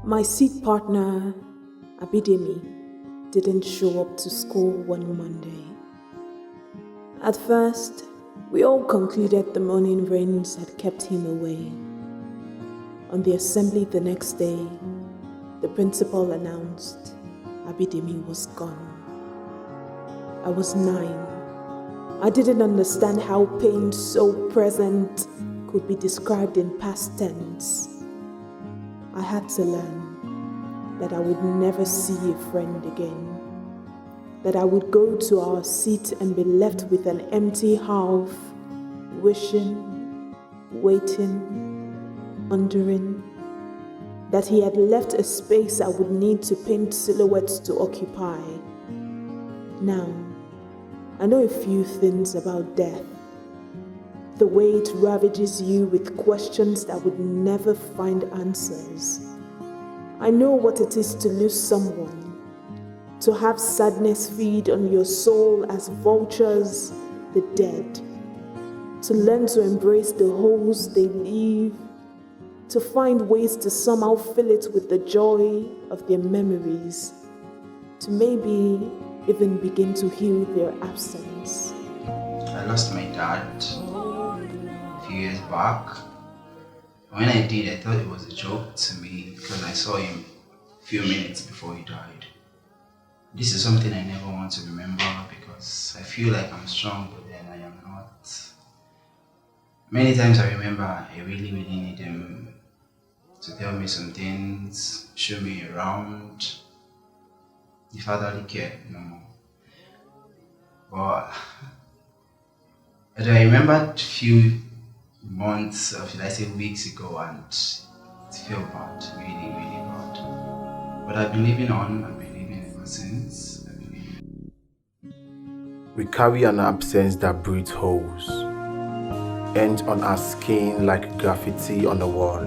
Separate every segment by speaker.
Speaker 1: My seat partner, Abidemi, didn't show up to school one Monday. At first, we all concluded the morning rains had kept him away. On the assembly the next day, the principal announced Abidemi was gone. I was 9. I didn't understand how pain so present could be described in past tense. I had to learn that I would never see a friend again, that I would go to our seat and be left with an empty half, wishing, waiting, wondering, that he had left a space I would need to paint silhouettes to occupy. Now, I know a few things about death. The way it ravages you with questions that would never find answers. I know what it is to lose someone, to have sadness feed on your soul as vultures the dead, to learn to embrace the holes they leave, to find ways to somehow fill it with the joy of their memories, to maybe even begin to heal their absence.
Speaker 2: I lost my dad a few years back. When I did, I thought it was a joke to me because I saw him a few minutes before he died. This is something I never want to remember because I feel like I'm strong, but then I am not. Many times I remember I really need him to tell me some things, show me around. The fatherly care no more. But I remember a few months, or should I say weeks ago, and it felt bad, really bad. But I've been living on, I've been living ever since.
Speaker 3: We carry an absence that breeds holes, ends on our skin like graffiti on a wall.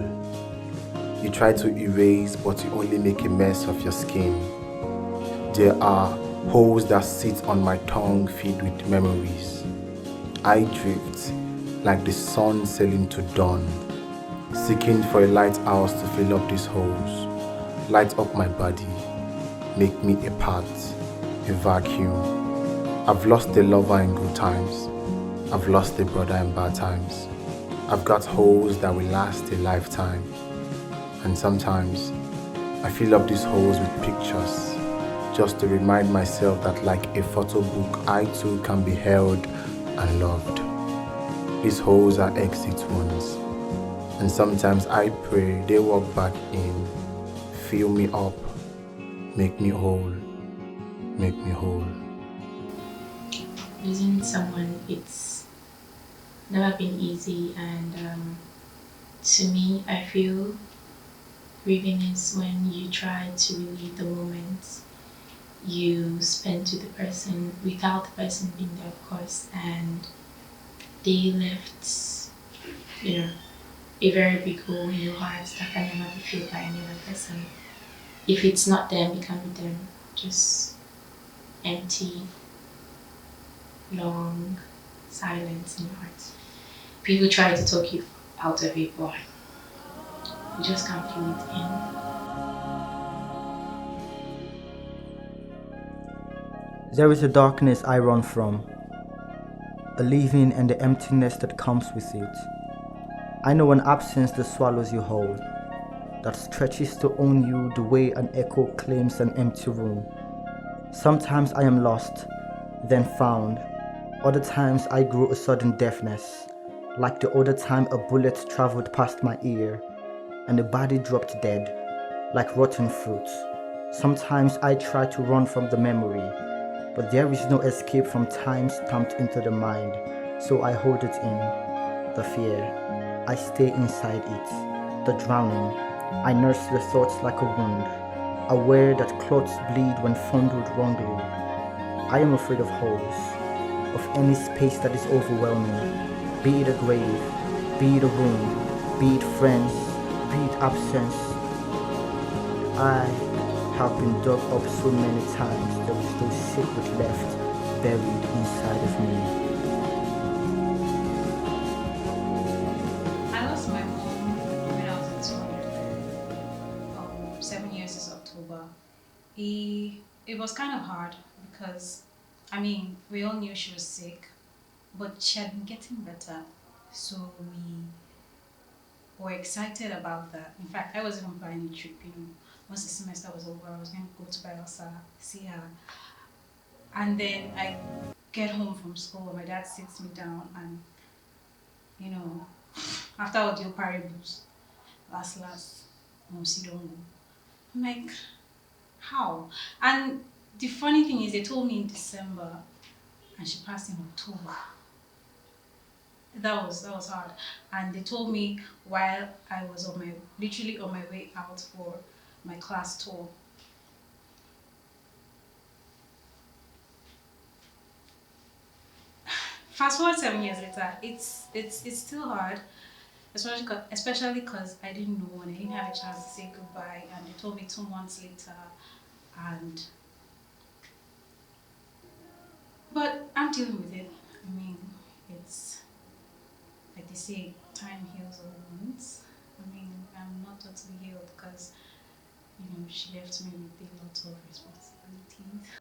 Speaker 3: You try to erase, but you only make a mess of your skin. There are holes that sit on my tongue filled with memories. I drift like the sun sailing to dawn, seeking for a lighthouse to fill up these holes, light up my body, make me a part, a vacuum. I've lost a lover in good times. I've lost a brother in bad times. I've got holes that will last a lifetime. And sometimes I fill up these holes with pictures, just to remind myself that like a photo book, I too can be held and loved. These holes are exit wounds, and sometimes I pray they walk back in, fill me up, make me whole, make me whole.
Speaker 4: Losing someone, it's never been easy, and to me, I feel grieving is when you try to relive the moments you spent with the person without the person being there, of course, and they left, a very big hole in your heart that can never be filled by any other person. If it's not them, it can be them. Just empty, long silence in your heart. People try to talk you out of it, but you just can't feel it in.
Speaker 5: There is a darkness I run from, a leaving and the emptiness that comes with it. I know an absence that swallows you whole, that stretches to own you the way an echo claims an empty room. Sometimes I am lost, then found. Other times I grow a sudden deafness, like the other time a bullet traveled past my ear, and the body dropped dead, like rotten fruit. Sometimes I try to run from the memory, but there is no escape from time stamped into the mind, so I hold it in. The fear, I stay inside it. The drowning, I nurse the thoughts like a wound, aware that clots bleed when fondled wrongly. I am afraid of holes, of any space that is overwhelming, be it a grave, be it a wound, be it friends, be it absence. I have been dug up so many times, there is no secret left buried inside of me.
Speaker 6: it was kind of hard because, I mean, we all knew she was sick, but she had been getting better. So we were excited about that. In fact, I was even planning a trip, once the semester was over, I was going to go to Bayelsa, see her. And then I get home from school, my dad sits me down and, after all the parables, last, see don't go. I'm like, how? And the funny thing is, they told me in December, and she passed in October. That was hard. And they told me while I was literally on my way out for my class tour. Fast forward 7 years later, it's still hard, especially because I didn't know and I didn't have a chance to say goodbye. And they told me 2 months later, and but I'm dealing with it. I mean, it's like they say, time heals all wounds. I mean, I'm not totally healed because she left me with a lot of responsibilities.